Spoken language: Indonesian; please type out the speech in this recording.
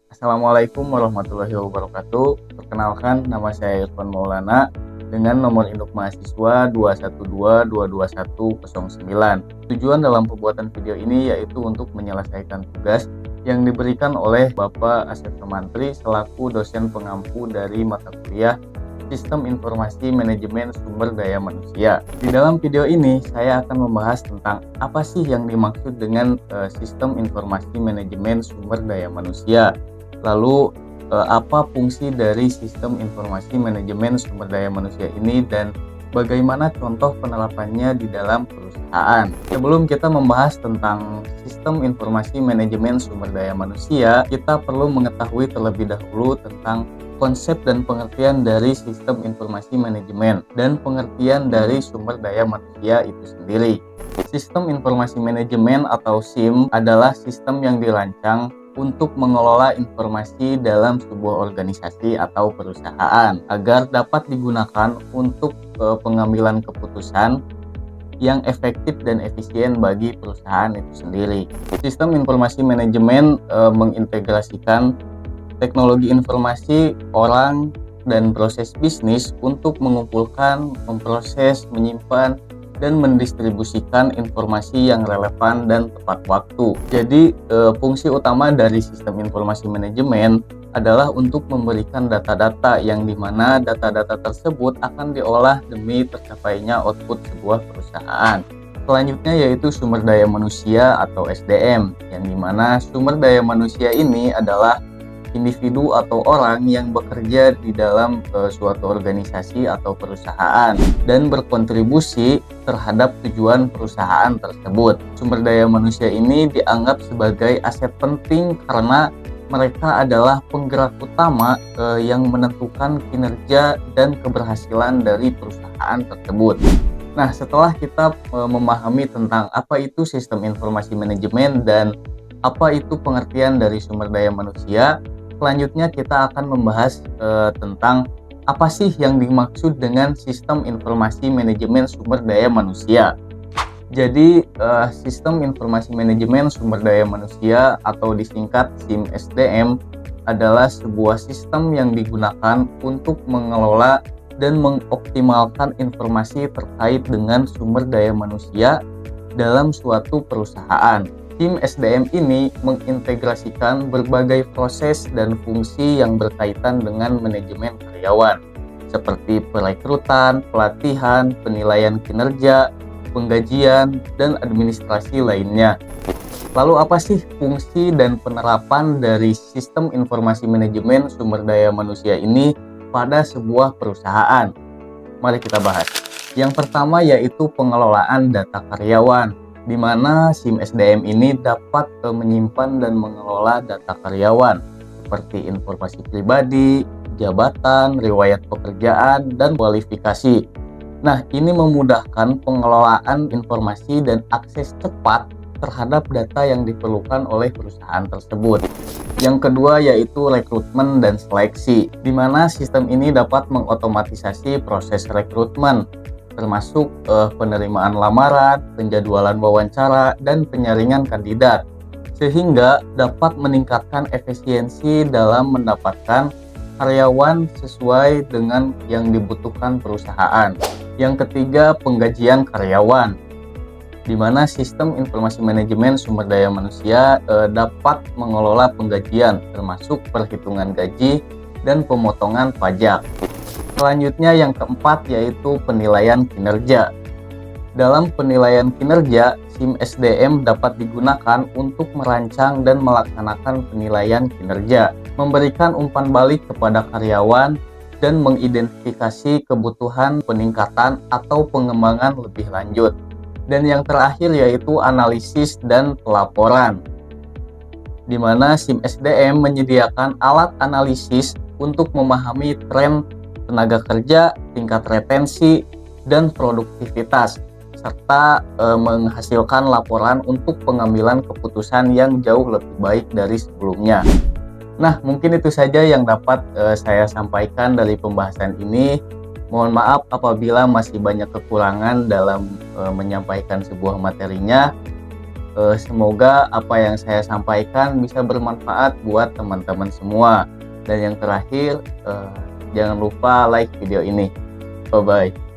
Assalamualaikum warahmatullahi wabarakatuh. Perkenalkan, nama saya Irfan Maulana dengan nomor induk mahasiswa 212222109. Tujuan dalam pembuatan video ini yaitu untuk menyelesaikan tugas yang diberikan oleh Bapak Asep Sumantri selaku dosen pengampu dari mata kuliah Sistem Informasi Manajemen Sumber Daya Manusia. Di dalam video ini saya akan membahas tentang apa sih yang dimaksud dengan Sistem Informasi Manajemen Sumber Daya Manusia. Lalu apa fungsi dari Sistem Informasi Manajemen Sumber Daya Manusia ini dan bagaimana contoh penerapannya di dalam perusahaan. Sebelum kita membahas tentang Sistem Informasi Manajemen Sumber Daya Manusia, kita perlu mengetahui terlebih dahulu tentang konsep dan pengertian dari sistem informasi manajemen dan pengertian dari sumber daya manusia itu sendiri. Sistem informasi manajemen atau SIM adalah sistem yang dirancang untuk mengelola informasi dalam sebuah organisasi atau perusahaan agar dapat digunakan untuk pengambilan keputusan yang efektif dan efisien bagi perusahaan itu sendiri. Sistem informasi manajemen mengintegrasikan teknologi informasi, orang, dan proses bisnis untuk mengumpulkan, memproses, menyimpan, dan mendistribusikan informasi yang relevan dan tepat waktu. Jadi, fungsi utama dari sistem informasi manajemen adalah untuk memberikan data-data yang dimana data-data tersebut akan diolah demi tercapainya output sebuah perusahaan. Selanjutnya yaitu sumber daya manusia atau SDM, yang dimana sumber daya manusia ini adalah individu atau orang yang bekerja di dalam suatu organisasi atau perusahaan dan berkontribusi terhadap tujuan perusahaan tersebut. Sumber daya manusia ini dianggap sebagai aset penting karena mereka adalah penggerak utama yang menentukan kinerja dan keberhasilan dari perusahaan tersebut. Nah, setelah kita memahami tentang apa itu sistem informasi manajemen dan apa itu pengertian dari sumber daya manusia, selanjutnya kita akan membahas tentang apa sih yang dimaksud dengan sistem informasi manajemen sumber daya manusia. Jadi sistem informasi manajemen sumber daya manusia atau disingkat SIM-SDM adalah sebuah sistem yang digunakan untuk mengelola dan mengoptimalkan informasi terkait dengan sumber daya manusia dalam suatu perusahaan. Tim SDM ini mengintegrasikan berbagai proses dan fungsi yang berkaitan dengan manajemen karyawan, seperti perekrutan, pelatihan, penilaian kinerja, penggajian, dan administrasi lainnya. Lalu apa sih fungsi dan penerapan dari sistem informasi manajemen sumber daya manusia ini pada sebuah perusahaan? Mari kita bahas. Yang pertama yaitu pengelolaan data karyawan, di mana SIM SDM ini dapat menyimpan dan mengelola data karyawan seperti informasi pribadi, jabatan, riwayat pekerjaan, dan kualifikasi. Nah, ini memudahkan pengelolaan informasi dan akses cepat terhadap data yang diperlukan oleh perusahaan tersebut. Yang kedua yaitu rekrutmen dan seleksi, di mana sistem ini dapat mengotomatisasi proses rekrutmen termasuk penerimaan lamaran, penjadwalan wawancara, dan penyaringan kandidat, sehingga dapat meningkatkan efisiensi dalam mendapatkan karyawan sesuai dengan yang dibutuhkan perusahaan. Yang ketiga, penggajian karyawan, di mana sistem informasi manajemen sumber daya manusia dapat mengelola penggajian, termasuk perhitungan gaji dan pemotongan pajak. Selanjutnya yang keempat yaitu penilaian kinerja. Dalam penilaian kinerja, SIM SDM dapat digunakan untuk merancang dan melaksanakan penilaian kinerja, memberikan umpan balik kepada karyawan, dan mengidentifikasi kebutuhan peningkatan atau pengembangan lebih lanjut. Dan yang terakhir yaitu analisis dan pelaporan, di mana SIM SDM menyediakan alat analisis untuk memahami tren tenaga kerja, tingkat retensi, dan produktivitas, serta menghasilkan laporan untuk pengambilan keputusan yang jauh lebih baik dari sebelumnya. Nah, mungkin itu saja yang dapat saya sampaikan dari pembahasan ini. Mohon maaf apabila masih banyak kekurangan dalam menyampaikan sebuah materinya. Semoga apa yang saya sampaikan bisa bermanfaat buat teman-teman semua. Dan yang terakhir, jangan lupa like video ini. Bye bye.